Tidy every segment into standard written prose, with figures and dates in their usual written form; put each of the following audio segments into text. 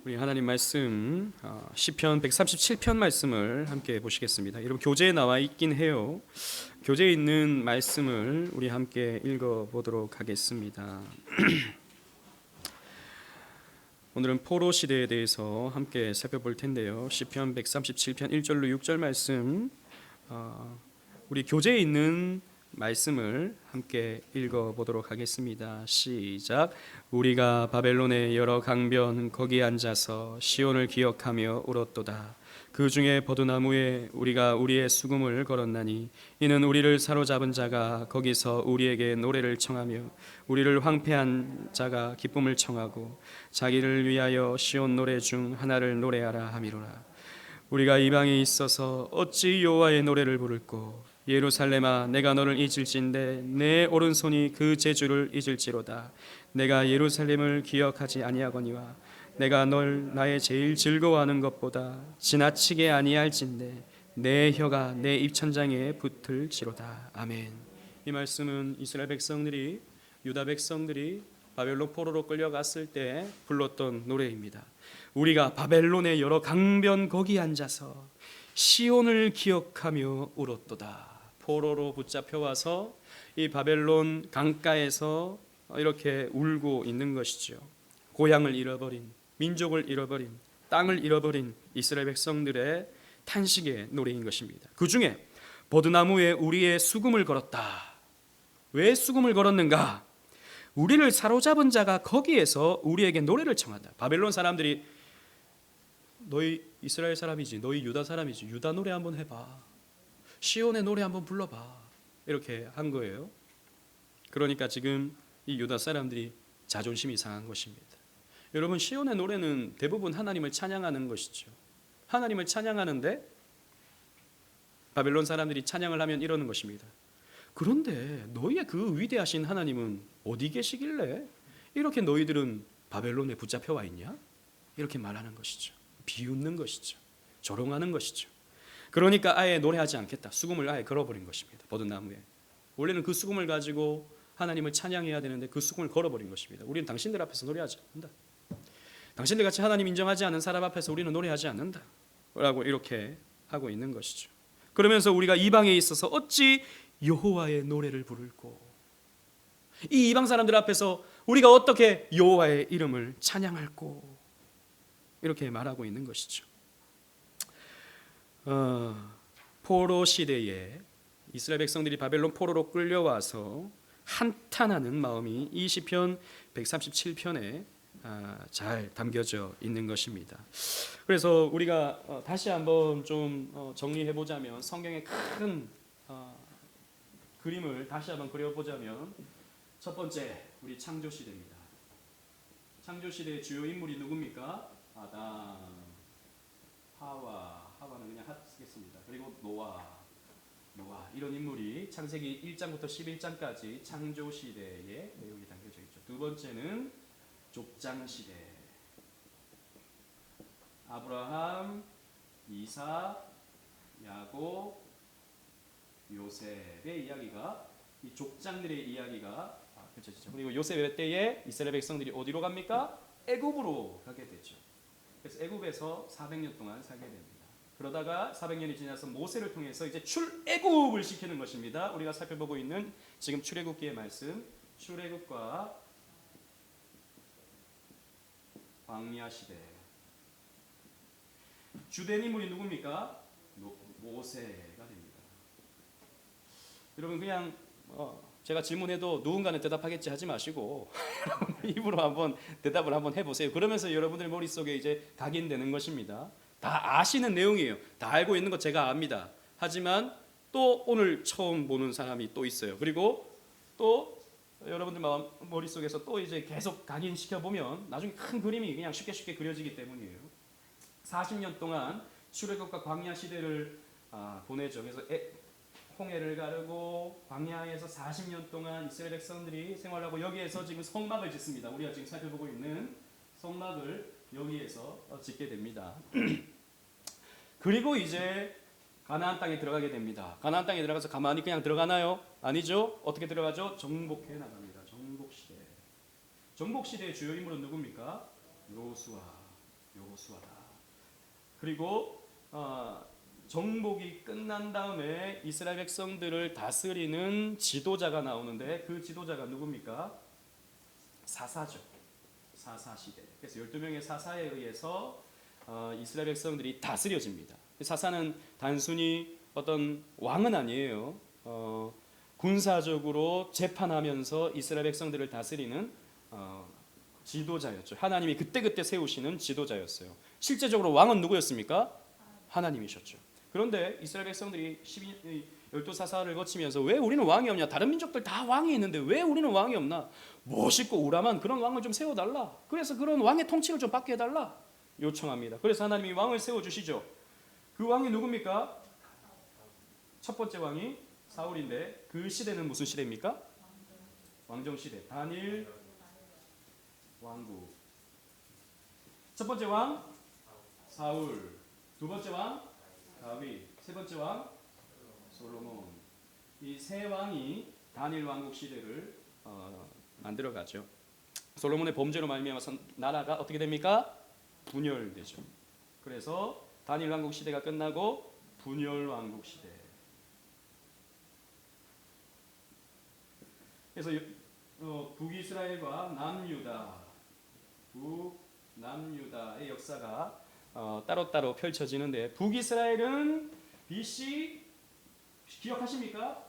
우리 하나님 말씀 시편 137편 말씀을 함께 보시겠습니다. 여러분 교재에 나와 있긴 해요. 교재에 있는 말씀을 우리 함께 읽어 보도록 하겠습니다. 오늘은 포로 시대에 대해서 함께 살펴볼 텐데요. 시편 137편 1절로 6절 말씀, 우리 교재에 있는 말씀을 함께 읽어보도록 하겠습니다. 시작. 우리가 바벨론의 여러 강변 거기 앉아서 시온을 기억하며 울었도다. 그 중에 버드나무에 우리가 우리의 수금을 걸었나니 이는 우리를 사로잡은 자가 거기서 우리에게 노래를 청하며 우리를 황폐한 자가 기쁨을 청하고 자기를 위하여 시온 노래 중 하나를 노래하라 함이로라. 우리가 이방에 있어서 어찌 여호와의 노래를 부를꼬. 예루살렘아 내가 너를 잊을진대 내 오른손이 그 제주를 잊을지로다. 내가 예루살렘을 기억하지 아니하거니와 내가 널 나의 제일 즐거워하는 것보다 지나치게 아니할진대 내 혀가 내 입천장에 붙을지로다. 아멘. 이 말씀은 이스라엘 백성들이, 유다 백성들이 바벨론 포로로 끌려갔을 때 불렀던 노래입니다. 우리가 바벨론의 여러 강변 거기 앉아서 시온을 기억하며 울었도다. 포로로 붙잡혀 와서 이 바벨론 강가에서 이렇게 울고 있는 것이죠. 고향을 잃어버린, 민족을 잃어버린, 땅을 잃어버린 이스라엘 백성들의 탄식의 노래인 것입니다. 그 중에 버드나무에 우리의 수금을 걸었다. 왜 수금을 걸었는가? 우리를 사로잡은 자가 거기에서 우리에게 노래를 청한다. 바벨론 사람들이 너희 이스라엘 사람이지, 너희 유다 사람이지, 유다 노래 한번 해봐, 시온의 노래 한번 불러봐, 이렇게 한 거예요. 그러니까 지금 이 유다 사람들이 자존심이 상한 것입니다. 여러분, 시온의 노래는 대부분 하나님을 찬양하는 것이죠. 하나님을 찬양하는데 바벨론 사람들이 찬양을 하면 이러는 것입니다. 그런데 너희의 그 위대하신 하나님은 어디 계시길래 이렇게 너희들은 바벨론에 붙잡혀 와 있냐? 이렇게 말하는 것이죠. 비웃는 것이죠. 조롱하는 것이죠. 그러니까 아예 노래하지 않겠다. 수금을 아예 걸어버린 것입니다. 버드나무에. 원래는 그 수금을 가지고 하나님을 찬양해야 되는데 그 수금을 걸어버린 것입니다. 우리는 당신들 앞에서 노래하지 않는다. 당신들 같이 하나님 인정하지 않은 사람 앞에서 우리는 노래하지 않는다 라고 이렇게 하고 있는 것이죠. 그러면서 우리가 이방에 있어서 어찌 여호와의 노래를 부를꼬. 이 이방 사람들 앞에서 우리가 어떻게 여호와의 이름을 찬양할꼬, 이렇게 말하고 있는 것이죠. 포로 시대에 이스라엘 백성들이 바벨론 포로로 끌려와서 한탄하는 마음이 이 시편 137편에 잘 담겨져 있는 것입니다. 그래서 우리가 다시 한번 좀 정리해 보자면, 성경의 큰 그림을 다시 한번 그려보자면, 첫 번째 우리 창조 시대입니다. 창조 시대의 주요 인물이 누굽니까? 아담, 하와는 그냥 쓰겠습니다. 그리고 노아 이런 인물이 창세기 1장부터 11장까지 창조 시대의 내용이 담겨져 있죠. 두 번째는 족장 시대. 아브라함, 이삭, 야곱, 요셉의 이야기가, 이 족장들의 이야기가 펼쳐지죠. 그리고 요셉의 때에 이스라엘 백성들이 어디로 갑니까? 애굽으로 가게 되죠. 그래서 애굽에서 400년 동안 살게 됩니다. 그러다가 400년이 지나서 모세를 통해서 이제 출애굽을 시키는 것입니다. 우리가 살펴보고 있는 지금 출애굽기의 말씀, 출애굽과 광야 시대. 주된 인물이 누굽니까? 모세가 됩니다. 여러분, 그냥 제가 질문해도 누군가는 대답하겠지 하지 마시고 입으로 한번 대답을 한번 해보세요. 그러면서 여러분들 머릿속에 이제 각인되는 것입니다. 다 아시는 내용이에요. 다 알고 있는 거 제가 압니다. 하지만 또 오늘 처음 보는 사람이 또 있어요. 그리고 또 여러분들 머릿속에서 또 이제 계속 각인시켜 보면 나중에 큰 그림이 그냥 쉽게 그려지기 때문이에요. 40년 동안 출애굽과 광야 시대를 보내죠. 그래서 홍해를 가르고 광야에서 40년 동안 이스라엘 백성들이 생활하고, 여기에서 지금 성막을 짓습니다. 우리가 지금 살펴보고 있는 성막을 여기에서 짓게 됩니다. 그리고 이제 가나안 땅에 들어가게 됩니다. 가나안 땅에 들어가서 가만히 그냥 들어가나요? 아니죠. 어떻게 들어가죠? 정복해 나갑니다. 정복 시대의 주요 인물은 누굽니까? 요수아. 여호수아다. 그리고 정복이 끝난 다음에 이스라엘 백성들을 다스리는 지도자가 나오는데 그 지도자가 누굽니까? 사사죠. 사사 시대. 그래서 12명의 사사에 의해서 이스라엘 백성들이 다스려집니다. 사사는 단순히 어떤 왕은 아니에요. 군사적으로 재판하면서 이스라엘 백성들을 다스리는 지도자였죠. 하나님이 그때그때 세우시는 지도자였어요. 실제적으로 왕은 누구였습니까? 하나님이셨죠. 그런데 이스라엘 백성들이 12사사를 거치면서 왜 우리는 왕이 없냐? 다른 민족들 다 왕이 있는데 왜 우리는 왕이 없나? 멋있고 우람한 그런 왕을 좀 세워달라. 그래서 그런 왕의 통치를 좀 받게 해달라 요청합니다. 그래서 하나님이 왕을 세워주시죠. 그 왕이 누굽니까? 첫 번째 왕이 사울인데 그 시대는 무슨 시대입니까? 왕정시대. 단일 왕국. 첫 번째 왕 사울, 두 번째 왕 다윗, 세 번째 왕 솔로몬. 이 세 왕이 단일 왕국 시대를 만들어가죠. 솔로몬의 범죄로 말미암아서 나라가 어떻게 됩니까? 분열되죠. 그래서 단일 왕국 시대가 끝나고 분열 왕국 시대. 그래서 북이스라엘과 남유다의 역사가 따로따로 펼쳐지는데 북이스라엘은 BC 기억하십니까?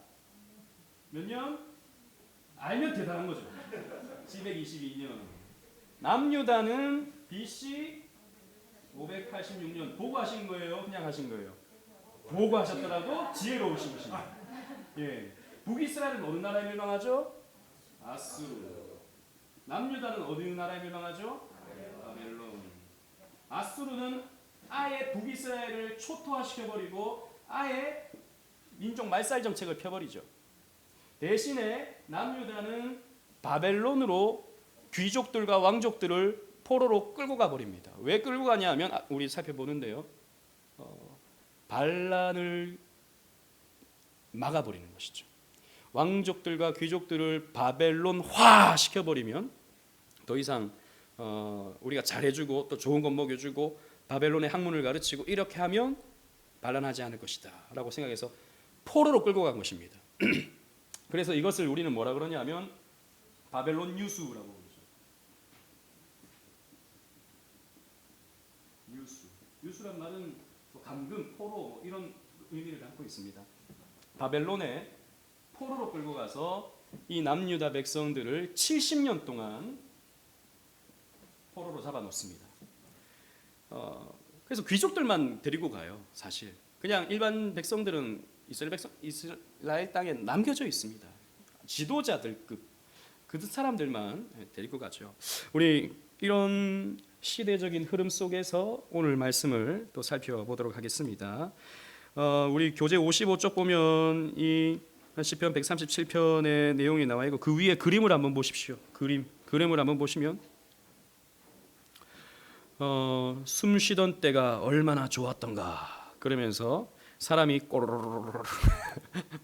몇 년? 알면 대단한 거죠. 722년. 남유다는 BC 586년. 보고 하신 거예요? 그냥 하신 거예요? 보고 하셨더라도 지혜로우신 것입니다. 예. 북이스라엘은 어느 나라에 멸망하죠? 아수르. 남유다는 어느 나라에 멸망하죠? 바벨론. 아수르는 아예 북이스라엘을 초토화시켜버리고 아예 민족 말살 정책을 펴버리죠. 대신에 남유다는 바벨론으로 귀족들과 왕족들을 포로로 끌고 가버립니다. 왜 끌고 가냐 면 우리 살펴보는데요. 반란을 막아버리는 것이죠. 왕족들과 귀족들을 바벨론화 시켜버리면 더 이상 우리가 잘해주고 또 좋은 것 먹여주고 바벨론의 학문을 가르치고 이렇게 하면 반란하지 않을 것이다 라고 생각해서 포로로 끌고 간 것입니다. 그래서 이것을 우리는 뭐라 그러냐면 바벨론 유수라고 그러죠. 유수란 말은 감금, 포로 이런 의미를 담고 있습니다. 바벨론에 포로로 끌고 가서 이 남유다 백성들을 70년 동안 포로로 잡아놓습니다. 그래서 귀족들만 데리고 가요. 사실 그냥 일반 백성들은 이스라엘 땅에 남겨져 있습니다. 지도자들급 그 사람들만 데리고 가죠. 우리 이런 시대적인 흐름 속에서 오늘 말씀을 또 살펴보도록 하겠습니다. 우리 교재 55쪽 보면 이 시편 137편의 내용이 나와 있고 그 위에 그림을 한번 보십시오. 그림을 한번 보시면 숨 쉬던 때가 얼마나 좋았던가 그러면서 사람이 꼬르르르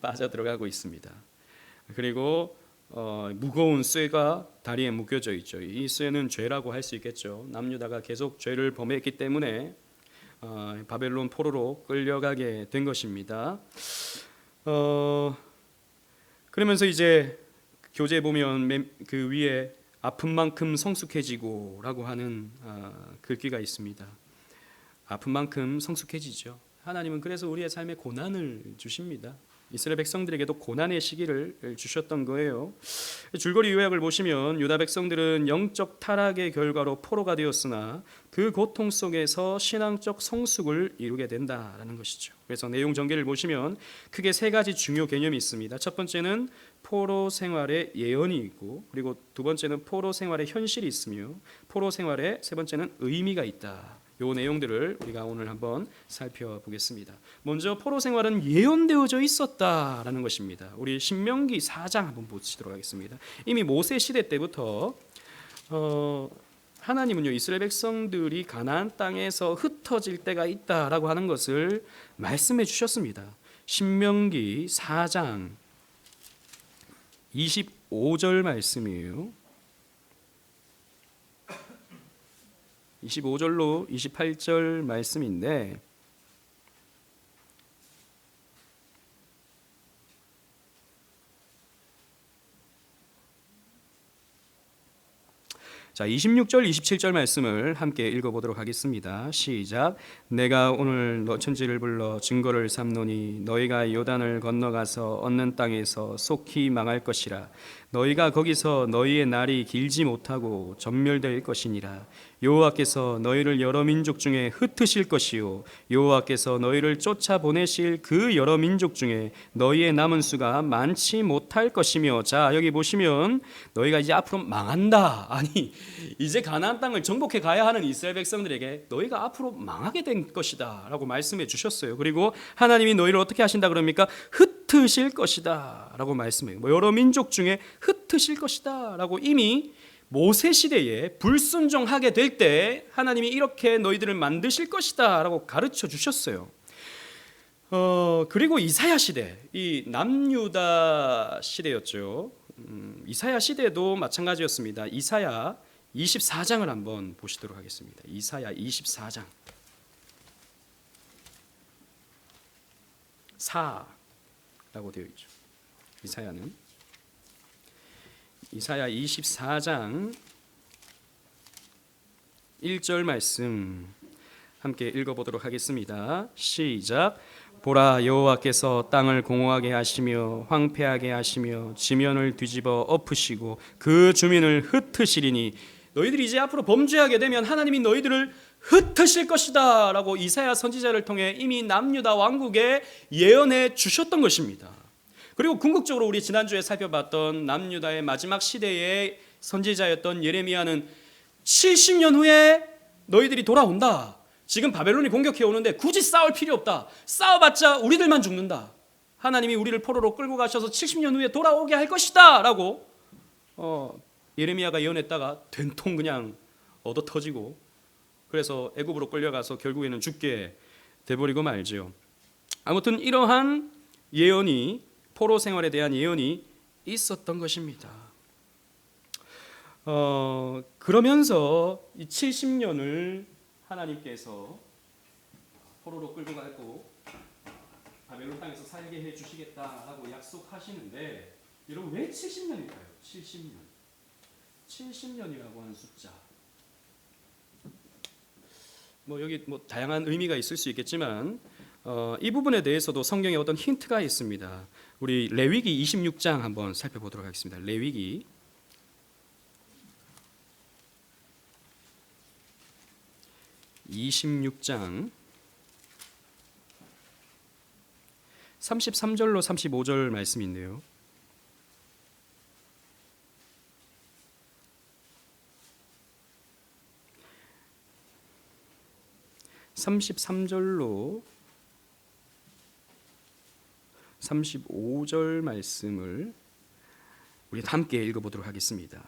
빠져 들어가고 있습니다. 그리고 무거운 쇠가 다리에 묶여져 있죠. 이 쇠는 죄라고 할 수 있겠죠. 남유다가 계속 죄를 범했기 때문에 바벨론 포로로 끌려가게 된 것입니다. 그러면서 이제 교재에 보면 그 위에 아픈 만큼 성숙해지고라고 하는 글귀가 있습니다. 아픈 만큼 성숙해지죠. 하나님은 그래서 우리의 삶에 고난을 주십니다. 이스라엘 백성들에게도 고난의 시기를 주셨던 거예요. 줄거리 요약을 보시면 유다 백성들은 영적 타락의 결과로 포로가 되었으나 그 고통 속에서 신앙적 성숙을 이루게 된다라는 것이죠. 그래서 내용 전개를 보시면 크게 세 가지 중요 개념이 있습니다. 첫 번째는 포로 생활의 예언이 있고, 그리고 두 번째는 포로 생활의 현실이 있으며, 포로 생활의 세 번째는 의미가 있다. 요 내용들을 우리가 오늘 한번 살펴보겠습니다. 먼저 포로 생활은 예언되어져 있었다라는 것입니다. 우리 신명기 4장 한번 보시도록 하겠습니다. 이미 모세 시대 때부터 하나님은요 이스라엘 백성들이 가나안 땅에서 흩어질 때가 있다라고 하는 것을 말씀해 주셨습니다. 신명기 4장 25절 말씀이에요. 25절로 28절 말씀인데, 자, 26절, 27절 말씀을 함께 읽어보도록 하겠습니다. 시작. 내가 오늘 너천지를 불러 증거를 삼노니 너희가 요단을 건너가서 얻는 땅에서 속히 망할 것이라. 너희가 거기서 너희의 날이 길지 못하고 전멸될 것이니라. 여호와께서 너희를 여러 민족 중에 흩으실 것이요 여호와께서 너희를 쫓아보내실 그 여러 민족 중에 너희의 남은 수가 많지 못할 것이며. 자, 여기 보시면 너희가 이제 앞으로 망한다, 아니 이제 가나안 땅을 정복해 가야 하는 이스라엘 백성들에게 너희가 앞으로 망하게 된 것이다 라고 말씀해 주셨어요. 그리고 하나님이 너희를 어떻게 하신다 그럽니까? 흩으실 것이다 라고 말씀해요. 여러 민족 중에 흩으실 것이다 라고 이미 모세 시대에 불순종하게 될 때 하나님이 이렇게 너희들을 만드실 것이다 라고 가르쳐 주셨어요. 그리고 이사야 시대, 이 남유다 시대였죠. 이사야 시대도 마찬가지였습니다. 이사야 24장을 한번 보시도록 하겠습니다. 이사야 24장 4라고 되어 있죠. 이사야는 이사야 24장 1절 말씀 함께 읽어보도록 하겠습니다. 시작. 보라, 여호와께서 땅을 공허하게 하시며 황폐하게 하시며 지면을 뒤집어 엎으시고 그 주민을 흩으시리니. 너희들이 이제 앞으로 범죄하게 되면 하나님이 너희들을 흩으실 것이다 라고 이사야 선지자를 통해 이미 남유다 왕국에 예언해 주셨던 것입니다. 그리고 궁극적으로 우리 지난주에 살펴봤던 남유다의 마지막 시대의 선지자였던 예레미야는 70년 후에 너희들이 돌아온다. 지금 바벨론이 공격해 오는데 굳이 싸울 필요 없다. 싸워봤자 우리들만 죽는다. 하나님이 우리를 포로로 끌고 가셔서 70년 후에 돌아오게 할 것이다 라고 예레미야가 예언했다가 된통 그냥 얻어 터지고, 그래서 애굽으로 끌려가서 결국에는 죽게 돼버리고 말지요. 아무튼 이러한 예언이, 포로 생활에 대한 예언이 있었던 것입니다. 그러면서 이 70년을 하나님께서 포로로 끌고 가고 바벨론 땅에서 살게 해 주시겠다라고 약속하시는데, 여러분 왜 70년일까요? 70년. 70년이라고 하는 숫자. 여기 다양한 의미가 있을 수 있겠지만 이 부분에 대해서도 성경에 어떤 힌트가 있습니다. 우리 레위기 26장 한번 살펴보도록 하겠습니다. 레위기 26장 33절로 35절 말씀인데요. 33절로 35절 말씀을 우리 함께 읽어보도록 하겠습니다.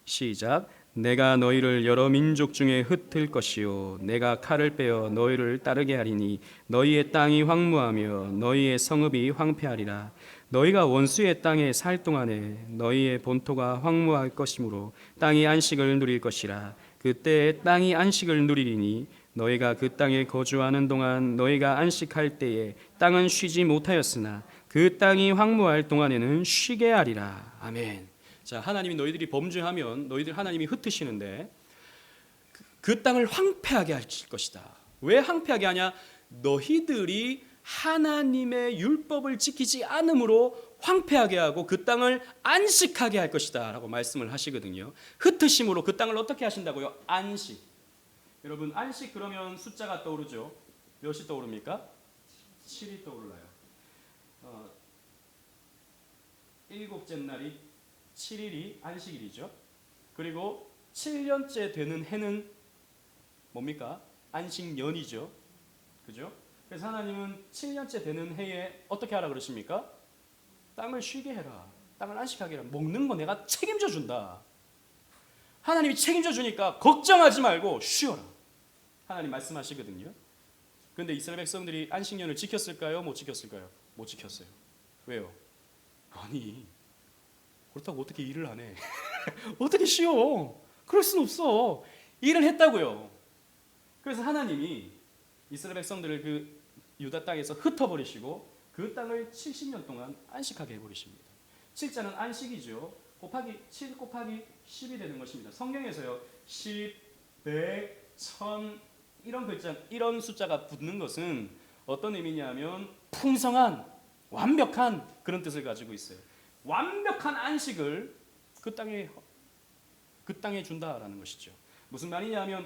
시작. 내가 너희를 여러 민족 중에 흩을 것이요 내가 칼을 빼어 너희를 따르게 하리니 너희의 땅이 황무하며 너희의 성읍이 황폐하리라. 너희가 원수의 땅에 살 동안에 너희의 본토가 황무할 것이므로 땅이 안식을 누릴 것이라. 그때 땅이 안식을 누리리니 너희가 그 땅에 거주하는 동안 너희가 안식할 때에 땅은 쉬지 못하였으나 그 땅이 황무할 동안에는 쉬게 하리라. 아멘. 자, 하나님이 너희들이 범죄하면 너희들 하나님이 흩으시는데 그 땅을 황폐하게 하실 것이다. 왜 황폐하게 하냐? 너희들이 하나님의 율법을 지키지 않음으로 황폐하게 하고 그 땅을 안식하게 할 것이다 라고 말씀을 하시거든요. 흩으심으로 그 땅을 어떻게 하신다고요? 안식. 여러분 안식 그러면 숫자가 떠오르죠. 몇이 떠오릅니까? 7이 떠올라요. 일곱째 날이 7일이 안식일이죠. 그리고 7년째 되는 해는 뭡니까? 안식년이죠. 그죠? 그래서 하나님은 7년째 되는 해에 어떻게 하라 그러십니까? 땅을 쉬게 해라. 땅을 안식하게 해라. 먹는 거 내가 책임져 준다. 하나님이 책임져 주니까 걱정하지 말고 쉬어라. 하나님 말씀하시거든요. 그런데 이스라엘 백성들이 안식년을 지켰을까요? 못 지켰을까요? 못 지켰어요. 왜요? 아니 그렇다고 어떻게 일을 안 해? 어떻게 쉬어? 그럴 순 없어. 일을 했다고요. 그래서 하나님이 이스라엘 백성들을 그 유다 땅에서 흩어버리시고 그 땅을 70년 동안 안식하게 해버리십니다. 7자는 안식이죠. 곱하기 7 곱하기 10이 되는 것입니다. 성경에서요 10, 100, 1000 이런 글자, 이런 숫자가 붙는 것은 어떤 의미냐면 풍성한, 완벽한 그런 뜻을 가지고 있어요. 완벽한 안식을 그 땅에 준다라는 것이죠. 무슨 말이냐면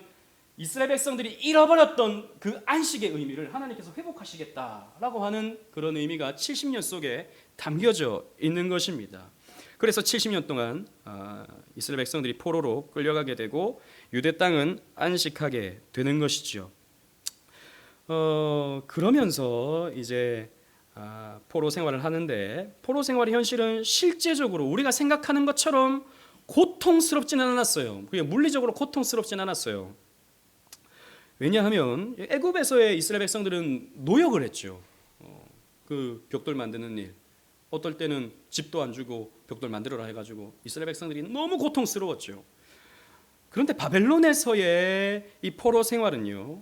이스라엘 백성들이 잃어버렸던 그 안식의 의미를 하나님께서 회복하시겠다라고 하는 그런 의미가 70년 속에 담겨져 있는 것입니다. 그래서 70년 동안 이스라엘 백성들이 포로로 끌려가게 되고 유대 땅은 안식하게 되는 것이죠. 그러면서 이제 포로 생활을 하는데 포로 생활의 현실은 실제적으로 우리가 생각하는 것처럼 고통스럽지는 않았어요. 그게 물리적으로 고통스럽지는 않았어요. 왜냐하면 애굽에서의 이스라엘 백성들은 노역을 했죠. 그 벽돌 만드는 일, 어떨 때는 집도 안 주고 벽돌 만들어라 해가지고 이스라엘 백성들이 너무 고통스러웠죠. 그런데 바벨론에서의 이 포로 생활은요,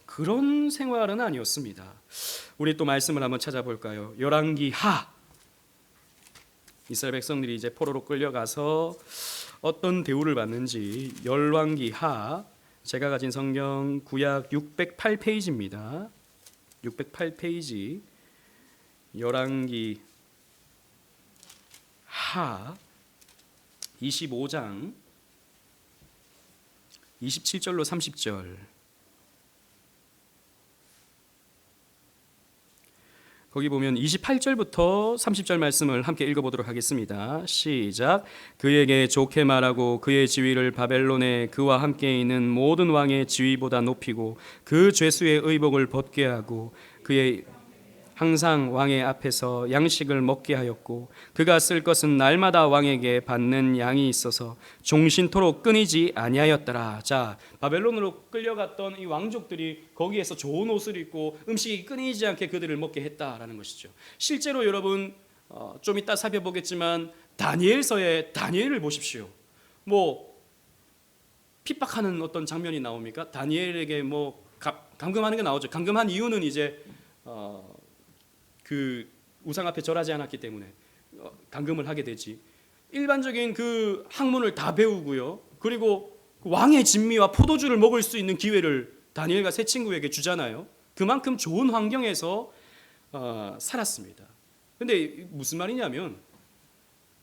그런 생활은 아니었습니다. 우리 또 말씀을 한번 찾아볼까요? 열왕기 하. 이스라엘 백성들이 이제 포로로 끌려가서 어떤 대우를 받는지 열왕기 하. 제가 가진 성경 구약 608페이지입니다. 608페이지 열왕기 하 25장 27절로 30절. 거기 보면 28절부터 30절 말씀을 함께 읽어보도록 하겠습니다. 시작. 그에게 좋게 말하고 그의 지위를 바벨론에 그와 함께 있는 모든 왕의 지위보다 높이고 그 죄수의 의복을 벗게 하고 그의 항상 왕의 앞에서 양식을 먹게 하였고 그가 쓸 것은 날마다 왕에게 받는 양이 있어서 종신토록 끊이지 아니하였더라. 자, 바벨론으로 끌려갔던 이 왕족들이 거기에서 좋은 옷을 입고 음식이 끊이지 않게 그들을 먹게 했다라는 것이죠. 실제로 여러분 좀 이따 살펴보겠지만 다니엘서의 다니엘을 보십시오. 뭐 핍박하는 어떤 장면이 나옵니까? 다니엘에게 뭐 감금하는 게 나오죠. 감금한 이유는 이제 그 우상 앞에 절하지 않았기 때문에 감금을 하게 되지. 일반적인 그 학문을 다 배우고요. 그리고 왕의 진미와 포도주를 먹을 수 있는 기회를 다니엘과 세 친구에게 주잖아요. 그만큼 좋은 환경에서 살았습니다. 근데 무슨 말이냐면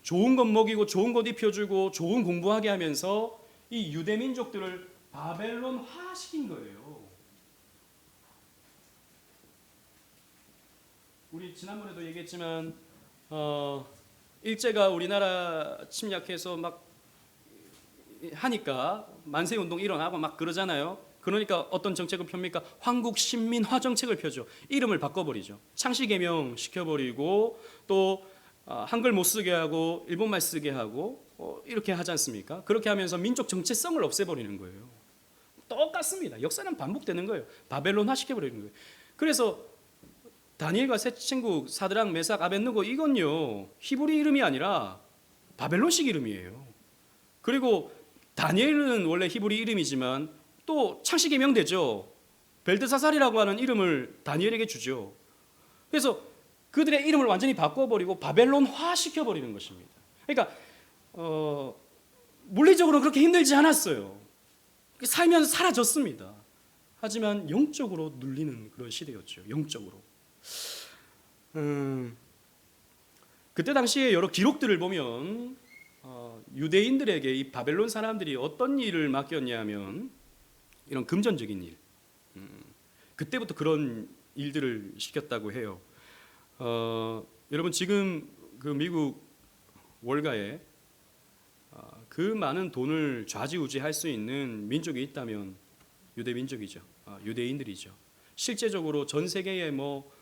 좋은 것 먹이고 좋은 것 입혀주고 좋은 공부하게 하면서 이 유대 민족들을 바벨론화시킨 거예요. 우리 지난번에도 얘기했지만 일제가 우리나라 침략해서 막 하니까 만세운동 일어나고 막 그러잖아요. 그러니까 어떤 정책을 펴니까 황국신민화 정책을 펴죠. 이름을 바꿔버리죠. 창씨개명 시켜버리고 또 한글 못 쓰게 하고 일본말 쓰게 하고 이렇게 하지 않습니까? 그렇게 하면서 민족 정체성을 없애버리는 거예요. 똑같습니다. 역사는 반복되는 거예요. 바벨론화 시켜버리는 거예요. 그래서 다니엘과 세 친구 사드락, 메삭, 아벳느고 이건요 히브리 이름이 아니라 바벨론식 이름이에요. 그리고 다니엘은 원래 히브리 이름이지만 또 창씨개명되죠. 벨드사살이라고 하는 이름을 다니엘에게 주죠. 그래서 그들의 이름을 완전히 바꿔버리고 바벨론화 시켜버리는 것입니다. 그러니까 물리적으로 그렇게 힘들지 않았어요. 살면서 사라졌습니다. 하지만 영적으로 눌리는 그런 시대였죠. 영적으로. 그때 당시에 여러 기록들을 보면 유대인들에게 이 바벨론 사람들이 어떤 일을 맡겼냐면 이런 금전적인 일, 그때부터 그런 일들을 시켰다고 해요. 여러분 지금 그 미국 월가에 그 많은 돈을 좌지우지할 수 있는 민족이 있다면 유대 민족이죠. 유대인들이죠. 실제적으로 전 세계의 뭐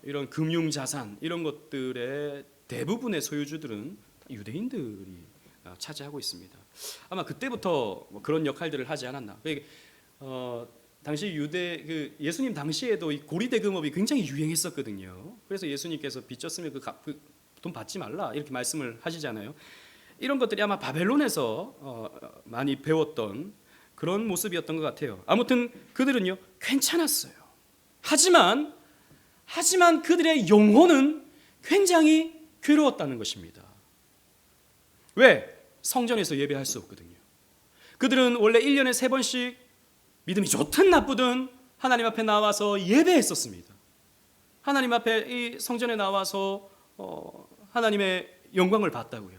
이런 금융 자산 이런 것들의 대부분의 소유주들은 유대인들이 차지하고 있습니다. 아마 그때부터 뭐 그런 역할들을 하지 않았나. 당시 유대 그 예수님 당시에도 이 고리 대금업이 굉장히 유행했었거든요. 그래서 예수님께서 빚졌으면 그 돈 받지 말라 이렇게 말씀을 하시잖아요. 이런 것들이 아마 바벨론에서 많이 배웠던 그런 모습이었던 것 같아요. 아무튼 그들은요 괜찮았어요. 하지만 그들의 영혼은 굉장히 괴로웠다는 것입니다. 왜? 성전에서 예배할 수 없거든요. 그들은 원래 1년에 3번씩 믿음이 좋든 나쁘든 하나님 앞에 나와서 예배했었습니다. 하나님 앞에 이 성전에 나와서 하나님의 영광을 봤다고요.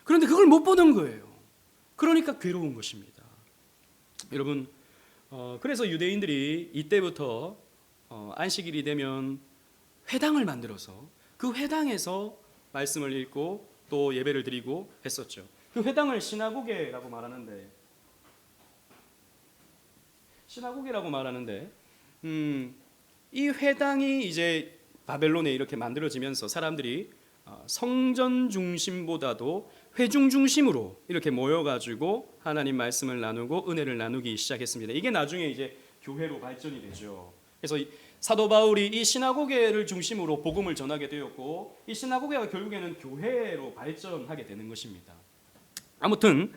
그런데 그걸 못 보는 거예요. 그러니까 괴로운 것입니다. 여러분, 그래서 유대인들이 이때부터 안식일이 되면 회당을 만들어서 그 회당에서 말씀을 읽고 또 예배를 드리고 했었죠. 그 회당을 시나고게라고 말하는데 이 회당이 이제 바벨론에 이렇게 만들어지면서 사람들이 성전 중심보다도 회중 중심으로 이렇게 모여가지고 하나님 말씀을 나누고 은혜를 나누기 시작했습니다. 이게 나중에 이제 교회로 발전이 되죠. 그래서 사도 바울이 이 시나고게를 중심으로 복음을 전하게 되었고 이 시나고게가 결국에는 교회로 발전하게 되는 것입니다. 아무튼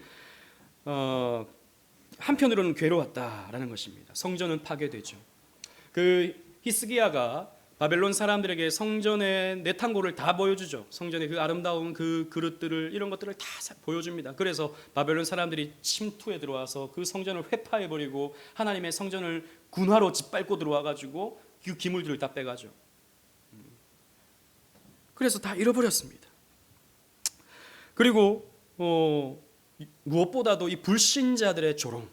한편으로는 괴로웠다라는 것입니다. 성전은 파괴되죠. 그 히스기야가 바벨론 사람들에게 성전의 내탄고를 다 보여주죠. 성전의 그 아름다운 그 그릇들을 이런 것들을 다 보여줍니다. 그래서 바벨론 사람들이 침투에 들어와서 그 성전을 회파해버리고 하나님의 성전을 군화로 짓밟고 들어와가지고 그 기물들을 다 빼가죠. 그래서 다 잃어버렸습니다. 그리고 무엇보다도 이 불신자들의 조롱,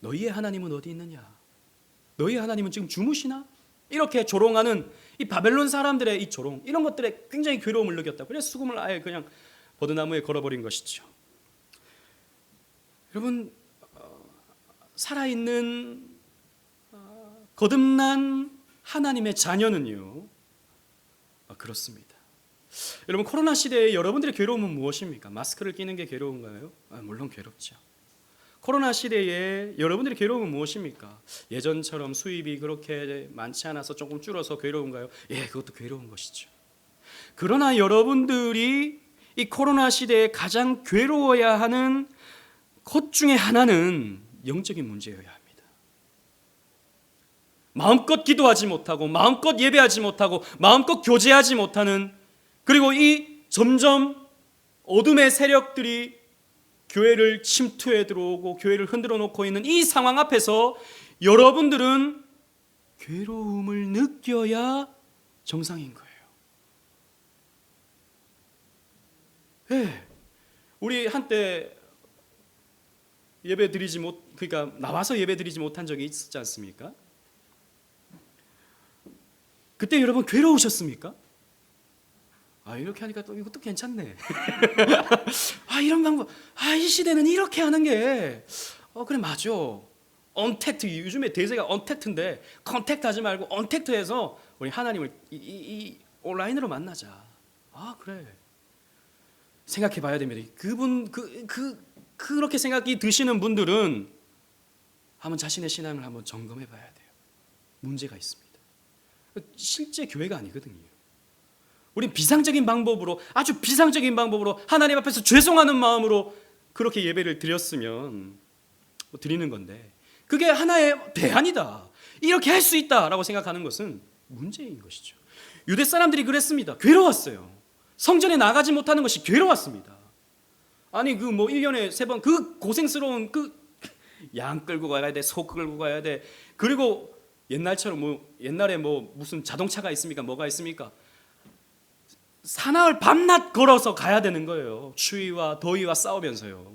너희의 하나님은 어디 있느냐? 너희의 하나님은 지금 주무시나? 이렇게 조롱하는 이 바벨론 사람들의 이 조롱, 이런 것들에 굉장히 괴로움을 느꼈다. 그래서 수금을 아예 그냥 버드나무에 걸어버린 것이죠. 여러분, 살아있는 거듭난 하나님의 자녀는요 그렇습니다. 여러분, 코로나 시대에 여러분들의 괴로움은 무엇입니까? 마스크를 끼는 게 괴로운가요? 물론 괴롭죠. 코로나 시대에 여러분들의 괴로움은 무엇입니까? 예전처럼 수입이 그렇게 많지 않아서 조금 줄어서 괴로운가요? 예, 그것도 괴로운 것이죠. 그러나 여러분들이 이 코로나 시대에 가장 괴로워야 하는 것 중에 하나는 영적인 문제여야 합니다. 마음껏 기도하지 못하고 마음껏 예배하지 못하고 마음껏 교제하지 못하는, 그리고 이 점점 어둠의 세력들이 교회를 침투해 들어오고 교회를 흔들어 놓고 있는 이 상황 앞에서 여러분들은 괴로움을 느껴야 정상인 거예요. 네. 우리 한때 그러니까 나와서 예배 드리지 못한 적이 있었지 않습니까? 그때 여러분 괴로우셨습니까? 이렇게 하니까 또 이것도 괜찮네. 이런 방법. 이 시대는 이렇게 하는 게 그래 맞아. 언택트, 요즘에 대세가 언택트인데 컨택트 하지 말고 언택트해서 우리 하나님을 이 온라인으로 만나자. 그래. 생각해 봐야 됩니다. 그렇게 생각이 드시는 분들은 한번 자신의 신앙을 한번 점검해 봐야 돼요. 문제가 있습니다. 실제 교회가 아니거든요. 우린 비상적인 방법으로, 아주 비상적인 방법으로 하나님 앞에서 죄송하는 마음으로 그렇게 예배를 드렸으면 드리는 건데, 그게 하나의 대안이다, 이렇게 할 수 있다라고 생각하는 것은 문제인 것이죠. 유대 사람들이 그랬습니다. 괴로웠어요. 성전에 나가지 못하는 것이 괴로웠습니다. 아니 1년에 3번 그 고생스러운 양 끌고 가야 돼, 소 끌고 가야 돼. 그리고 옛날처럼 옛날에 무슨 자동차가 있습니까? 뭐가 있습니까? 사나흘 밤낮 걸어서 가야 되는 거예요. 추위와 더위와 싸우면서요.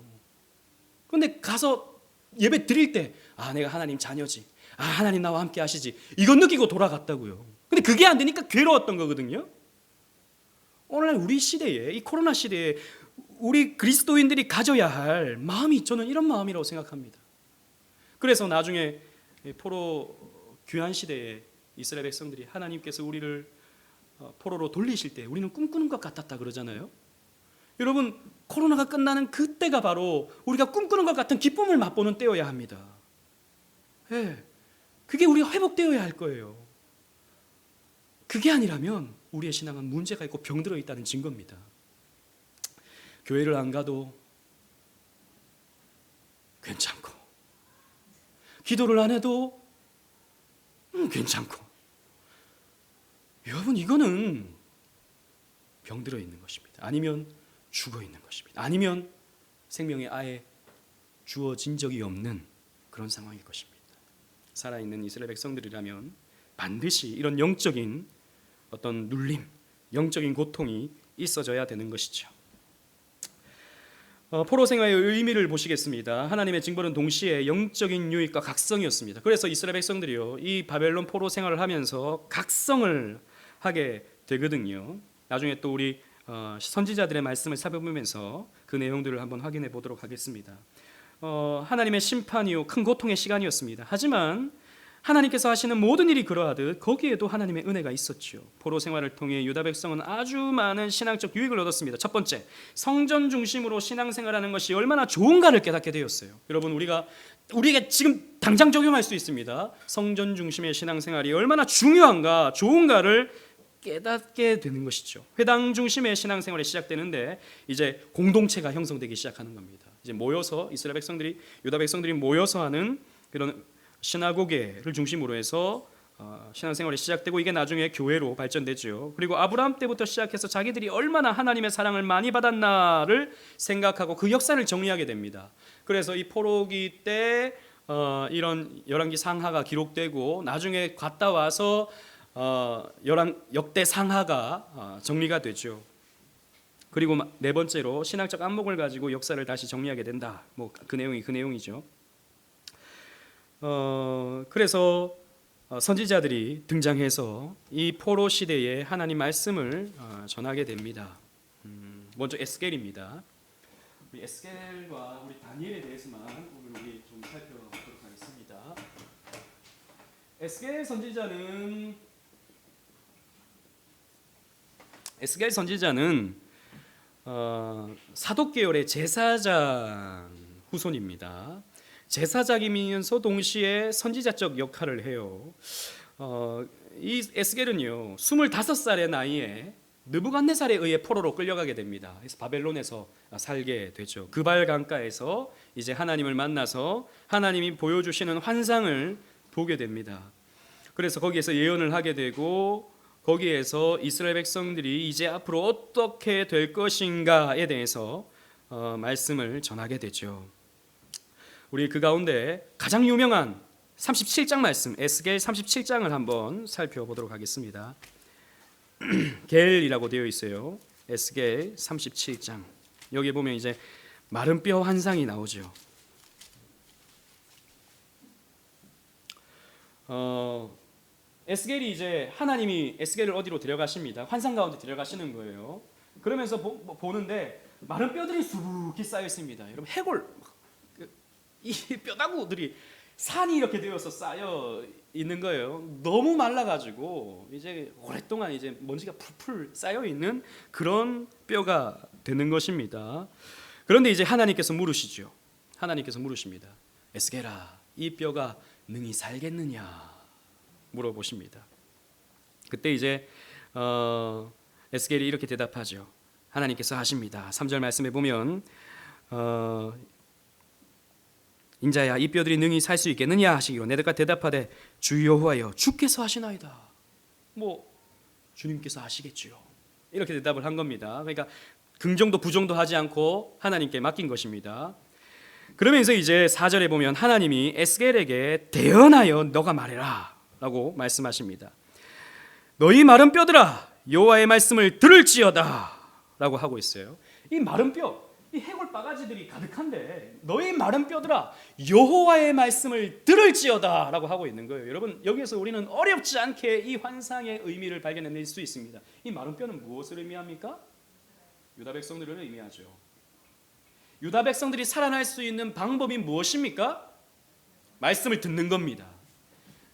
그런데 가서 예배 드릴 때 내가 하나님 자녀지, 하나님 나와 함께 하시지, 이건 느끼고 돌아갔다고요. 근데 그게 안 되니까 괴로웠던 거거든요. 오늘날 우리 시대에, 이 코로나 시대에 우리 그리스도인들이 가져야 할 마음이, 저는 이런 마음이라고 생각합니다. 그래서 나중에 포로 귀환 시대에 이스라엘 백성들이 하나님께서 우리를 포로로 돌리실 때 우리는 꿈꾸는 것 같았다 그러잖아요. 여러분, 코로나가 끝나는 그때가 바로 우리가 꿈꾸는 것 같은 기쁨을 맛보는 때여야 합니다. 그게 우리가 회복되어야 할 거예요. 그게 아니라면 우리의 신앙은 문제가 있고 병들어 있다는 증거입니다. 교회를 안 가도 괜찮고 기도를 안 해도 괜찮고. 여러분, 이거는 병들어 있는 것입니다. 아니면 죽어 있는 것입니다. 아니면 생명이 아예 주어진 적이 없는 그런 상황일 것입니다. 살아있는 이스라엘 백성들이라면 반드시 이런 영적인 어떤 눌림, 영적인 고통이 있어져야 되는 것이죠. 포로 생활의 의미를 보시겠습니다. 하나님의 징벌은 동시에 영적인 유익과 각성이었습니다. 그래서 이스라엘 백성들이요, 이 바벨론 포로 생활을 하면서 각성을 하게 되거든요. 나중에 또 우리 선지자들의 말씀을 살펴보면서 그 내용들을 한번 확인해 보도록 하겠습니다. 하나님의 심판이요, 큰 고통의 시간이었습니다. 하지만 하나님께서 하시는 모든 일이 그러하듯 거기에도 하나님의 은혜가 있었죠. 포로 생활을 통해 유다 백성은 아주 많은 신앙적 유익을 얻었습니다. 첫 번째, 성전 중심으로 신앙생활하는 것이 얼마나 좋은가를 깨닫게 되었어요. 여러분, 우리에게 지금 당장 적용할 수 있습니다. 성전 중심의 신앙생활이 얼마나 중요한가, 좋은가를 깨닫게 되는 것이죠. 회당 중심의 신앙생활이 시작되는데 이제 공동체가 형성되기 시작하는 겁니다. 이제 모여서 이스라엘 백성들이, 유다 백성들이 모여서 하는 그런 시나고게를 중심으로 해서 신앙생활이 시작되고 이게 나중에 교회로 발전되죠. 그리고 아브라함 때부터 시작해서 자기들이 얼마나 하나님의 사랑을 많이 받았나를 생각하고 그 역사를 정리하게 됩니다. 그래서 이 포로기 때 이런 열왕기 상하가 기록되고 나중에 갔다 와서 역대 상하가 정리가 되죠. 그리고 네 번째로 신학적 안목을 가지고 역사를 다시 정리하게 된다. 뭐 그 내용이죠. 그래서 선지자들이 등장해서 이 포로 시대에 하나님 말씀을 전하게 됩니다. 먼저 에스겔입니다. 우리 에스겔과 우리 다니엘에 대해서만 우리 좀 살펴보도록 하겠습니다. 에스겔 선지자는 사독 계열의 제사장 후손입니다. 제사장이면서 동시에 선지자적 역할을 해요. 이 에스겔은요 25살의 나이에 느부갓네살에 의해 포로로 끌려가게 됩니다. 그래서 바벨론에서 살게 되죠. 그발 강가에서 이제 하나님을 만나서 하나님이 보여주시는 환상을 보게 됩니다. 그래서 거기에서 예언을 하게 되고 거기에서 이스라엘 백성들이 이제 앞으로 어떻게 될 것인가에 대해서 말씀을 전하게 되죠. 우리 그 가운데 가장 유명한 37장 말씀, 에스겔 37장을 한번 살펴보도록 하겠습니다. 겔이라고 되어 있어요. 에스겔 37장. 여기 보면 이제 마른 뼈 환상이 나오죠. 에스겔이 이제 하나님이 에스겔을 어디로 데려가십니다. 환상 가운데 데려가시는 거예요. 그러면서 보는데 마른 뼈들이 수북히 쌓여 있습니다. 여러분, 해골, 이 뼈다구들이 산이 이렇게 되어서 쌓여 있는 거예요. 너무 말라가지고 이제 오랫동안 이제 먼지가 풀풀 쌓여 있는 그런 뼈가 되는 것입니다. 그런데 이제 하나님께서 물으시죠. 하나님께서 물으십니다. 에스겔아, 이 뼈가 능히 살겠느냐? 물어보십니다. 그때 이제 에스겔이 이렇게 대답하죠. 하나님께서 하십니다. 3절 말씀에 보면 인자야, 이 뼈들이 능히 살 수 있겠느냐 하시기로 내가 대답하되 주 여호와여, 주께서 하시나이다. 뭐 주님께서 하시겠지요. 이렇게 대답을 한 겁니다. 그러니까 긍정도 부정도 하지 않고 하나님께 맡긴 것입니다. 그러면서 이제 4절에 보면 하나님이 에스겔에게 대언하여 너가 말해라 라고 말씀하십니다. 너희 마른 뼈들아, 여호와의 말씀을 들을지어다 라고 하고 있어요. 이 마른 뼈, 이 해골 바가지들이 가득한데 너희 마른 뼈들아, 여호와의 말씀을 들을지어다 라고 하고 있는 거예요. 여러분, 여기에서 우리는 어렵지 않게 이 환상의 의미를 발견해낼 수 있습니다. 이 마른 뼈는 무엇을 의미합니까? 유다 백성들을 의미하죠. 유다 백성들이 살아날 수 있는 방법이 무엇입니까? 말씀을 듣는 겁니다.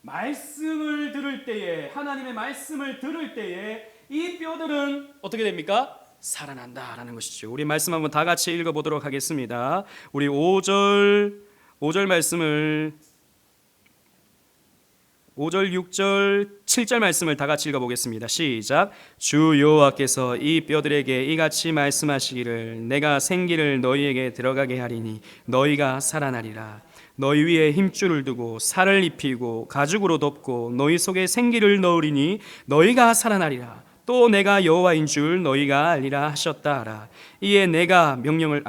말씀을 들을 때에, 하나님의 말씀을 들을 때에 이 뼈들은 어떻게 됩니까? 살아난다라는 것이죠. 우리 말씀 한번 다 같이 읽어보도록 하겠습니다. 우리 5절 말씀을 5절, 6절, 7절 말씀을 다 같이 읽어보겠습니다. 시작. 주 여호와께서 이 뼈들에게 이같이 말씀하시기를 내가 생기를 너희에게 들어가게 하리니 너희가 살아나리라. 너희 위에 힘줄을 두고 살을 입히고 가죽으로 덮고 너희 속에 생기를 넣으리니 너희가 살아나리라. 또 내가 여호와인 줄 너희가 알리라 하셨다 하라. 이에 내가 명령을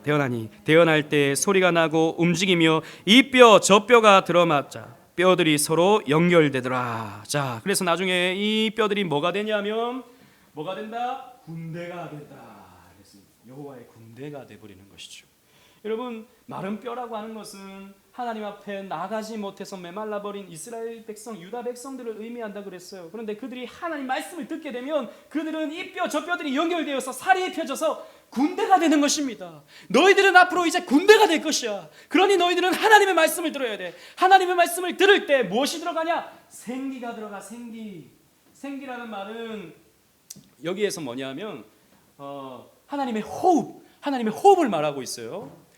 대언하니 대언할 때 소리가 나고 움직이며 이 뼈 저 뼈가 들어맞자 뼈들이 서로 연결되더라. 자, 그래서 나중에 이 뼈들이 뭐가 되냐면 뭐가 된다? 군대가 된다. 여호와의 군대가 되어버리는 것이죠. 여러분, 마른 뼈라고 하는 것은 하나님 앞에 나가지 못해서 메말라버린 이스라엘 백성, 유다 백성들을 의미한다 그랬어요. 그런데 그들이 하나님 말씀을 듣게 되면 그들은 이 뼈 저 뼈들이 연결되어서 살이 펴져서 군대가 되는 것입니다. 너희들은 앞으로 이제 군대가 될 것이야. 그러니 너희들은 하나님의 말씀을 들어야 돼. 하나님의 말씀을 들을 때 무엇이 들어가냐? 생기가 들어가. 생기라는 말은 여기에서 뭐냐면 하나님의 호흡을 말하고 있어요.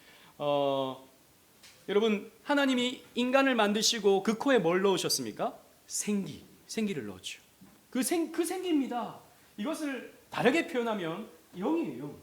여러분, 하나님이 인간을 만드시고 그 코에 뭘 넣으셨습니까? 생기를 넣었죠. 그 생기입니다. 이것을 다르게 표현하면 영이에요.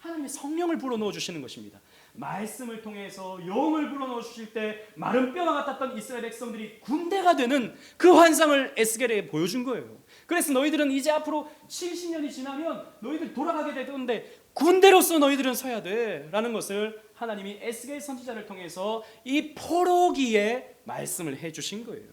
하나님의 성령을 불어넣어 주시는 것입니다. 말씀을 통해서 영을 불어넣어 주실 때 마른 뼈가 같았던 이스라엘 백성들이 군대가 되는 그 환상을 에스겔에게 보여준 거예요. 그래서 너희들은 이제 앞으로 70년이 지나면 너희들 돌아가게 되던데 군대로서 너희들은 서야 돼 라는 것을 하나님이 에스겔 선지자를 통해서 이 포로기에 말씀을 해주신 거예요.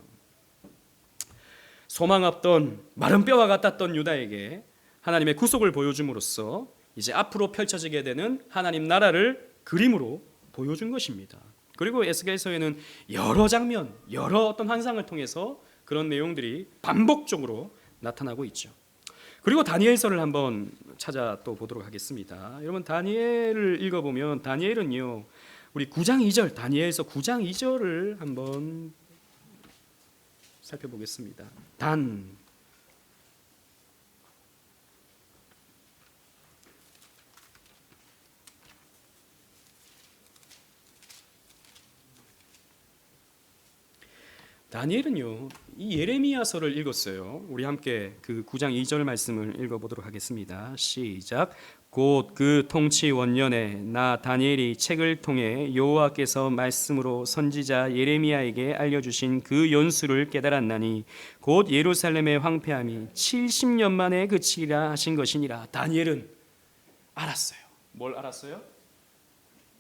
소망 없던 마른 뼈와 같았던 유다에게 하나님의 구속을 보여줌으로써 이제 앞으로 펼쳐지게 되는 하나님 나라를 그림으로 보여준 것입니다. 그리고 에스겔서에는 여러 장면, 여러 어떤 환상을 통해서 그런 내용들이 반복적으로 나타나고 있죠. 그리고 다니엘서를 한번 찾아 또 보도록 하겠습니다. 여러분, 다니엘을 읽어보면 다니엘은요, 우리 9장 2절, 다니엘서 9장 2절을 한번 살펴보겠습니다. 다니엘은요, 이 예레미야서를 읽었어요. 우리 함께 그 9장 2절 말씀을 읽어보도록 하겠습니다. 시작. 곧 그 통치 원년에 나 다니엘이 책을 통해 여호와께서 말씀으로 선지자 예레미야에게 알려주신 그 연수를 깨달았나니 곧 예루살렘의 황폐함이 70년 만에 그치리라 하신 것이니라. 다니엘은 알았어요. 뭘 알았어요?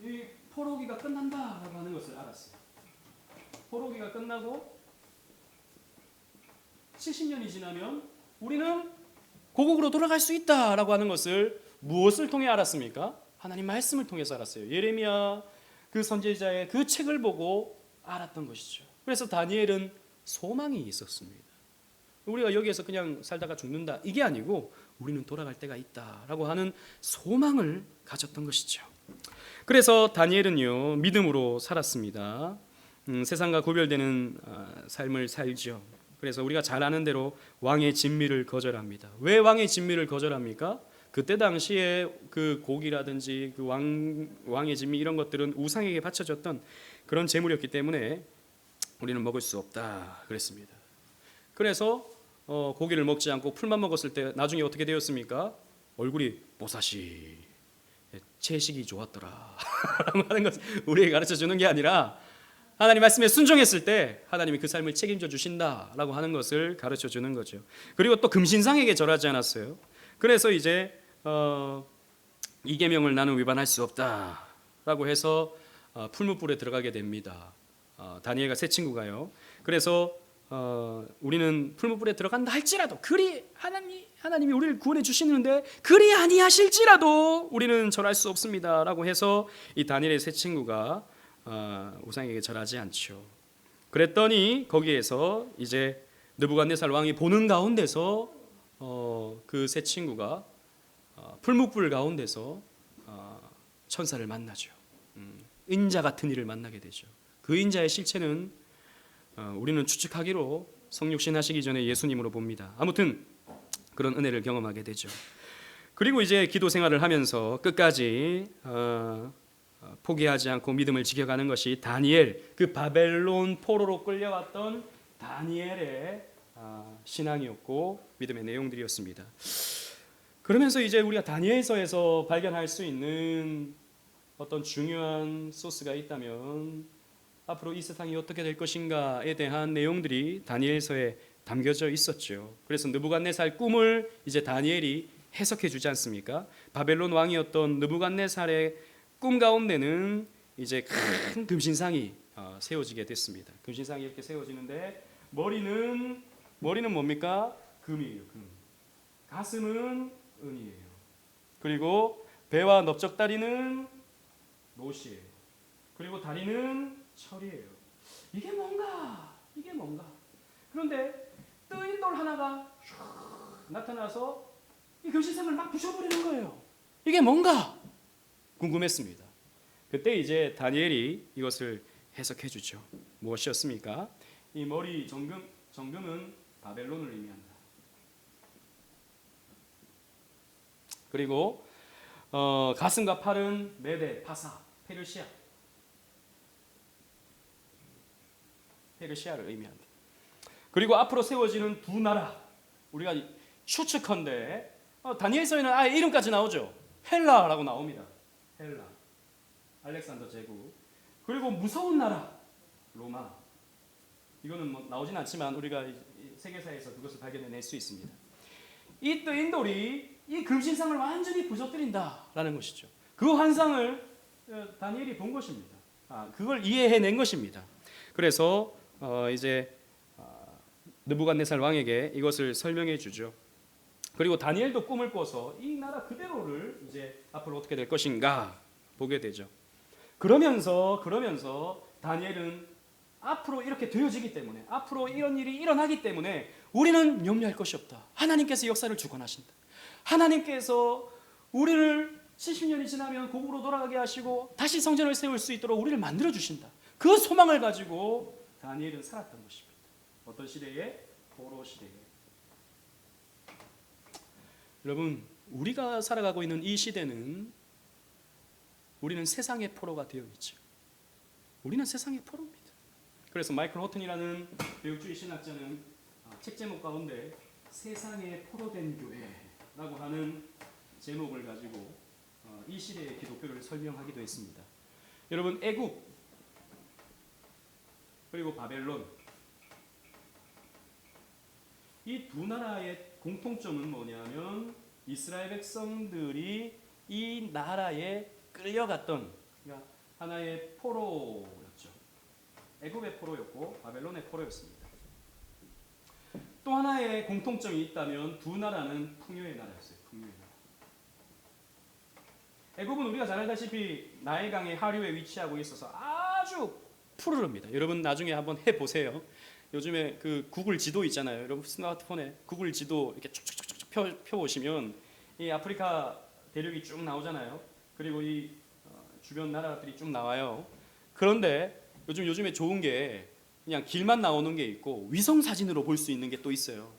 이 포로기가 끝난다라고 하는 것을 알았어요. 포로기가 끝나고 70년이 지나면 우리는 고국으로 돌아갈 수 있다라고 하는 것을 무엇을 통해 알았습니까? 하나님 말씀을 통해서 알았어요. 예레미야 그 선지자의 그 책을 보고 알았던 것이죠. 그래서 다니엘은 소망이 있었습니다. 우리가 여기에서 그냥 살다가 죽는다 이게 아니고 우리는 돌아갈 때가 있다라고 하는 소망을 가졌던 것이죠. 그래서 다니엘은요, 믿음으로 살았습니다. 세상과 구별되는 삶을 살죠. 그래서 우리가 잘 아는 대로 왕의 진미를 거절합니다. 왜 왕의 진미를 거절합니까? 그때 당시에 그 고기라든지 그 왕의 진미 이런 것들은 우상에게 바쳐졌던 그런 제물이었기 때문에 우리는 먹을 수 없다 그랬습니다. 그래서 고기를 먹지 않고 풀만 먹었을 때 나중에 어떻게 되었습니까? 얼굴이 보사시, 채식이 좋았더라 라고 하는 것을 우리에게 가르쳐 주는 게 아니라 하나님 말씀에 순종했을 때 하나님이 그 삶을 책임져 주신다라고 하는 것을 가르쳐 주는 거죠. 그리고 또 금신상에게 절하지 않았어요. 그래서 이제 이 계명을 나는 위반할 수 없다라고 해서 풀무불에 들어가게 됩니다. 다니엘과 세 친구가요. 그래서 우리는 풀무불에 들어간다 할지라도 그리 하나님이 우리를 구원해 주시는데 그리 아니하실지라도 우리는 절할 수 없습니다라고 해서 이 다니엘의 세 친구가 우상에게 절하지 않죠. 그랬더니 거기에서 이제 느부갓네살 왕이 보는 가운데서 그 세 친구가 풀무불 가운데서 천사를 만나죠. 인자 같은 이를 만나게 되죠. 그 인자의 실체는 우리는 추측하기로 성육신 하시기 전에 예수님으로 봅니다. 아무튼 그런 은혜를 경험하게 되죠. 그리고 이제 기도 생활을 하면서 끝까지 포기하지 않고 믿음을 지켜가는 것이 다니엘, 그 바벨론 포로로 끌려왔던 다니엘의 신앙이었고 믿음의 내용들이었습니다. 그러면서 이제 우리가 다니엘서에서 발견할 수 있는 어떤 중요한 소스가 있다면 앞으로 이 세상이 어떻게 될 것인가에 대한 내용들이 다니엘서에 담겨져 있었죠. 그래서 느부갓네살 꿈을 이제 다니엘이 해석해 주지 않습니까? 바벨론 왕이었던 느부갓네살의 꿈 가운데는 이제 큰 금신상이 세워지게 됐습니다. 금신상이 이렇게 세워지는데 머리는 뭡니까? 금이에요. 금. 가슴은 은이에요. 그리고 배와 넓적다리는 롯이에요. 그리고 다리는 철이에요. 이게 뭔가? 그런데 뜨인 돌 하나가 나타나서 이 금신상을 막 부셔버리는 거예요. 이게 뭔가? 궁금했습니다. 그때 이제 다니엘이 이것을 해석해 주죠. 무엇이었습니까? 이 머리 정금은 바벨론을 의미한다. 그리고 가슴과 팔은 메데, 파사, 페르시아를 의미한다. 그리고 앞으로 세워지는 두 나라, 우리가 추측컨대 다니엘서에는 아예 이름까지 나오죠. 헬라라고 나옵니다. 헬라, 알렉산더 제국. 그리고 무서운 나라, 로마. 이거는 뭐 나오진 않지만 우리가 세계사에서 그것을 발견해낼 수 있습니다. 이 뜨인 돌이 이 금신상을 완전히 부서뜨린다라는 것이죠. 그 환상을 다니엘이 본 것입니다. 그걸 이해해낸 것입니다. 그래서 이제 느부갓네살 왕에게 이것을 설명해 주죠. 그리고 다니엘도 꿈을 꿔서 이 나라 그대로를 이제 앞으로 어떻게 될 것인가 보게 되죠. 그러면서 다니엘은 앞으로 이렇게 되어지기 때문에, 앞으로 이런 일이 일어나기 때문에 우리는 염려할 것이 없다. 하나님께서 역사를 주관하신다. 하나님께서 우리를 70년이 지나면 고국으로 돌아가게 하시고 다시 성전을 세울 수 있도록 우리를 만들어 주신다. 그 소망을 가지고 다니엘은 살았던 것입니다. 어떤 시대에? 포로 시대에. 여러분, 우리가 살아가고 있는 이 시대는 우리는 세상의 포로가 되어 있죠. 우리는 세상의 포로입니다. 그래서 마이클 호튼이라는 배우주의 신학자는 책 제목 가운데 세상의 포로된 교회라고 하는 제목을 가지고 이 시대의 기독교를 설명하기도 했습니다. 여러분, 애굽 그리고 바벨론, 이 두 나라의 공통점은 뭐냐면 이스라엘 백성들이 이 나라에 끌려갔던, 그러니까 하나의 포로였죠. 애굽의 포로였고 바벨론의 포로였습니다. 또 하나의 공통점이 있다면 두 나라는 풍요의 나라였어요. 풍요의 나라. 애굽은 우리가 잘 알다시피 나일강의 하류에 위치하고 있어서 아주 푸르릅니다. 여러분 나중에 한번 해보세요. 요즘에 그 구글 지도 있잖아요. 여러분 스마트폰에 구글 지도 이렇게 쭉쭉쭉쭉 펴보시면 이 아프리카 대륙이 쭉 나오잖아요. 그리고 이 주변 나라들이 쭉 나와요. 그런데 요즘에 좋은 게 그냥 길만 나오는 게 있고 위성 사진으로 볼 수 있는 게 또 있어요.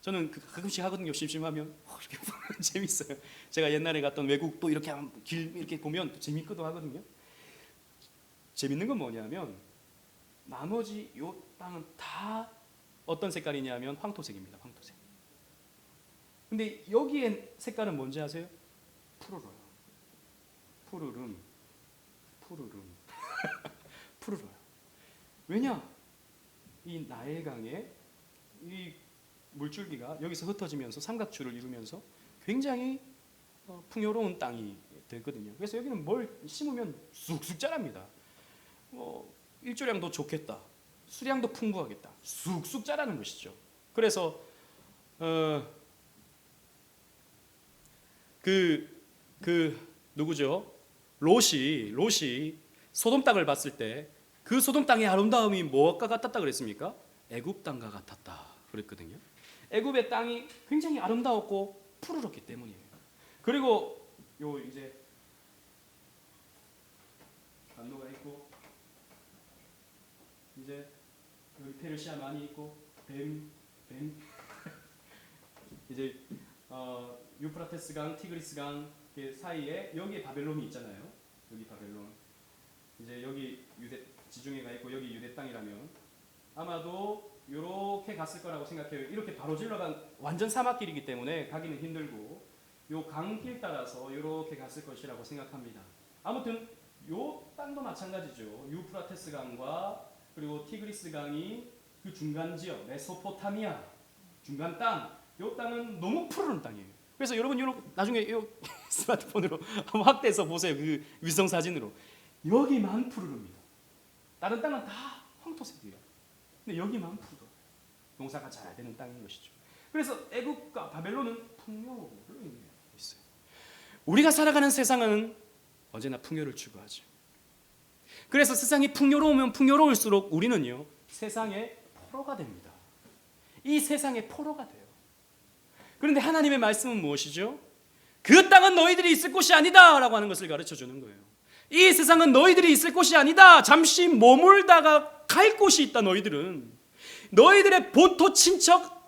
저는 가끔씩 하거든요. 심심하면 이렇게 보면 재밌어요. 제가 옛날에 갔던 외국 또 이렇게 길 이렇게 보면 또 재밌기도 하거든요. 재밌는 건 뭐냐면 나머지 요 땅은 다 어떤 색깔이냐면 황토색입니다. 황토색. 근데 여기에 색깔은 뭔지 아세요? 푸르러요. 푸르름. 푸르러요. 왜냐? 이 나일강에 이 물줄기가 여기서 흩어지면서 삼각줄을 이루면서 굉장히 풍요로운 땅이 되거든요. 그래서 여기는 뭘 심으면 쑥쑥 자랍니다. 일조량도 좋겠다, 수량도 풍부하겠다, 쑥쑥 자라는 것이죠. 그래서 누구죠? 롯이 소돔 땅을 봤을 때 그 소돔 땅의 아름다움이 무엇과 같았다 그랬습니까? 애굽 땅과 같았다 그랬거든요. 애굽의 땅이 굉장히 아름다웠고 푸르렀기 때문이에요. 그리고 요 이제 반도가 있고 이제 여기 페르시아 많이 있고 뱀 이제 유프라테스 강, 티그리스 강 사이에 여기에 바벨론이 있잖아요. 여기 바벨론. 이제 여기 유대 지중해가 있고 여기 유대 땅이라면 아마도 이렇게 갔을 거라고 생각해요. 이렇게 바로 질러간 완전 사막길이기 때문에 가기는 힘들고 요 강길 따라서 이렇게 갔을 것이라고 생각합니다. 아무튼 요 땅도 마찬가지죠. 유프라테스 강과 그리고 티그리스 강이 그 중간 지역 메소포타미아 중간 땅, 요 땅은 너무 푸르른 땅이에요. 그래서 여러분 나중에 요 스마트폰으로 한번 확대해서 보세요. 그 위성 사진으로 여기만 푸르릅니다. 다른 땅은 다 황토색이에요. 근데 여기만 푸르러 농사가 잘 되는 땅인 것이죠. 그래서 애국과 바벨론은 풍요로 있어요. 우리가 살아가는 세상은 언제나 풍요를 추구하죠. 그래서 세상이 풍요로우면 풍요로울수록 우리는요 세상의 포로가 됩니다. 이 세상의 포로가 돼요. 그런데 하나님의 말씀은 무엇이죠? 그 땅은 너희들이 있을 곳이 아니다 라고 하는 것을 가르쳐 주는 거예요. 이 세상은 너희들이 있을 곳이 아니다. 잠시 머물다가 갈 곳이 있다. 너희들의 본토 친척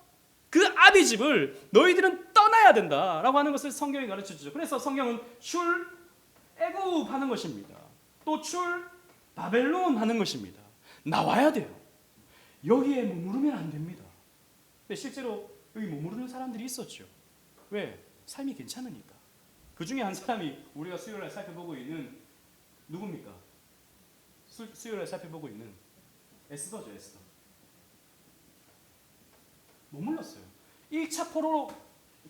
그 아비집을 너희들은 떠나야 된다라고 하는 것을 성경이 가르쳐 주죠. 그래서 성경은 출애굽하는 것입니다. 또 출바벨론하는 것입니다. 나와야 돼요. 여기에 머무르면 안 됩니다. 근데 실제로 여기 머무르는 사람들이 있었죠. 왜? 삶이 괜찮으니까. 그 중에 한 사람이 우리가 수요일에 살펴보고 있는 누굽니까? 수요일에 살펴보고 있는 에스더죠. 에스더. 머물렀어요. 1차 포로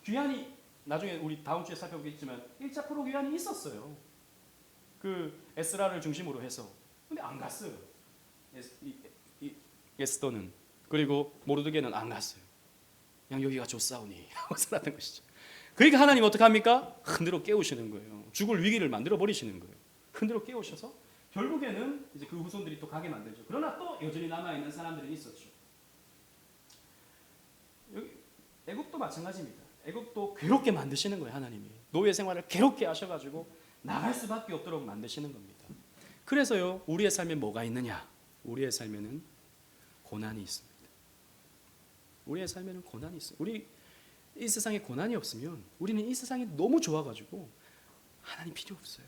귀환이 나중에 우리 다음 주에 살펴보겠지만 1차 포로 귀환이 있었어요. 그 에스라를 중심으로 해서. 근데 안 갔어요. 에스더는. 그리고 모르드게는 안 갔어요. 그냥 여기가 좋사오니 하고 살았던 것이죠. 그러니까 하나님 어떻게 합니까? 흔들어 깨우시는 거예요. 죽을 위기를 만들어 버리시는 거예요. 흔들어 깨우셔서 결국에는 이제 그 후손들이 또 가게 만들죠. 그러나 또 여전히 남아 있는 사람들이 있었죠. 여기 애국도 마찬가지입니다. 애국도 괴롭게 만드시는 거예요. 하나님이 노예 생활을 괴롭게 하셔가지고 나갈 수밖에 없도록 만드시는 겁니다. 그래서요 우리의 삶에 뭐가 있느냐? 우리의 삶에는 고난이 있습니다. 우리의 삶에는 고난이 있어요. 우리 이 세상에 고난이 없으면 우리는 이 세상이 너무 좋아가지고 하나님 필요 없어요.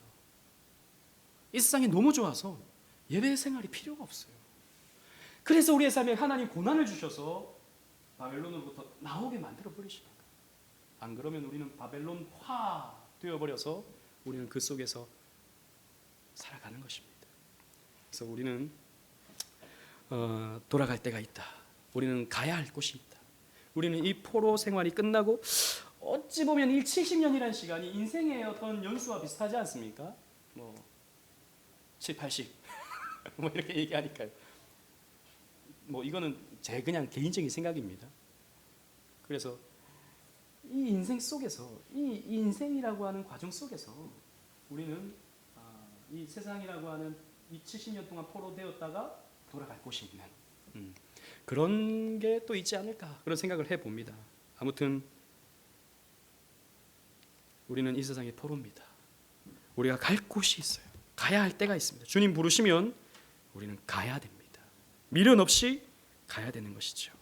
이 세상이 너무 좋아서 예배 생활이 필요가 없어요. 그래서 우리의 삶에 하나님 고난을 주셔서 바벨론으로부터 나오게 만들어 버리시는 거예요. 안 그러면 우리는 바벨론화 되어버려서 우리는 그 속에서 살아가는 것입니다. 그래서 우리는 돌아갈 때가 있다. 우리는 가야 할 곳이 있다. 우리는 이 포로 생활이 끝나고 어찌 보면 70년이라는 시간이 인생의 어떤 연수와 비슷하지 않습니까? 뭐 7, 80 뭐 이렇게 얘기하니까요. 뭐 이거는 제 그냥 개인적인 생각입니다. 그래서 이 인생 속에서 이 인생이라고 하는 과정 속에서 우리는 이 세상이라고 하는 이 70년 동안 포로 되었다가 돌아갈 곳이 있는 그런 게 또 있지 않을까 그런 생각을 해봅니다. 아무튼 우리는 이 세상의 포로입니다. 우리가 갈 곳이 있어요. 가야 할 때가 있습니다. 주님 부르시면 우리는 가야 됩니다. 미련 없이 가야 되는 것이죠.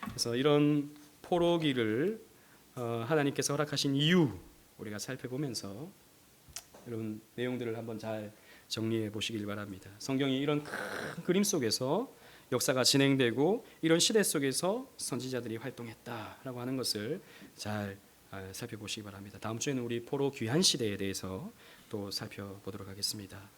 그래서 이런 포로기를 하나님께서 허락하신 이유 우리가 살펴보면서 이런 내용들을 한번 잘 정리해 보시길 바랍니다. 성경이 이런 큰 그림 속에서 역사가 진행되고 이런 시대 속에서 선지자들이 활동했다라고 하는 것을 잘 살펴보시기 바랍니다. 다음 주에는 우리 포로 귀환 시대에 대해서 또 살펴보도록 하겠습니다.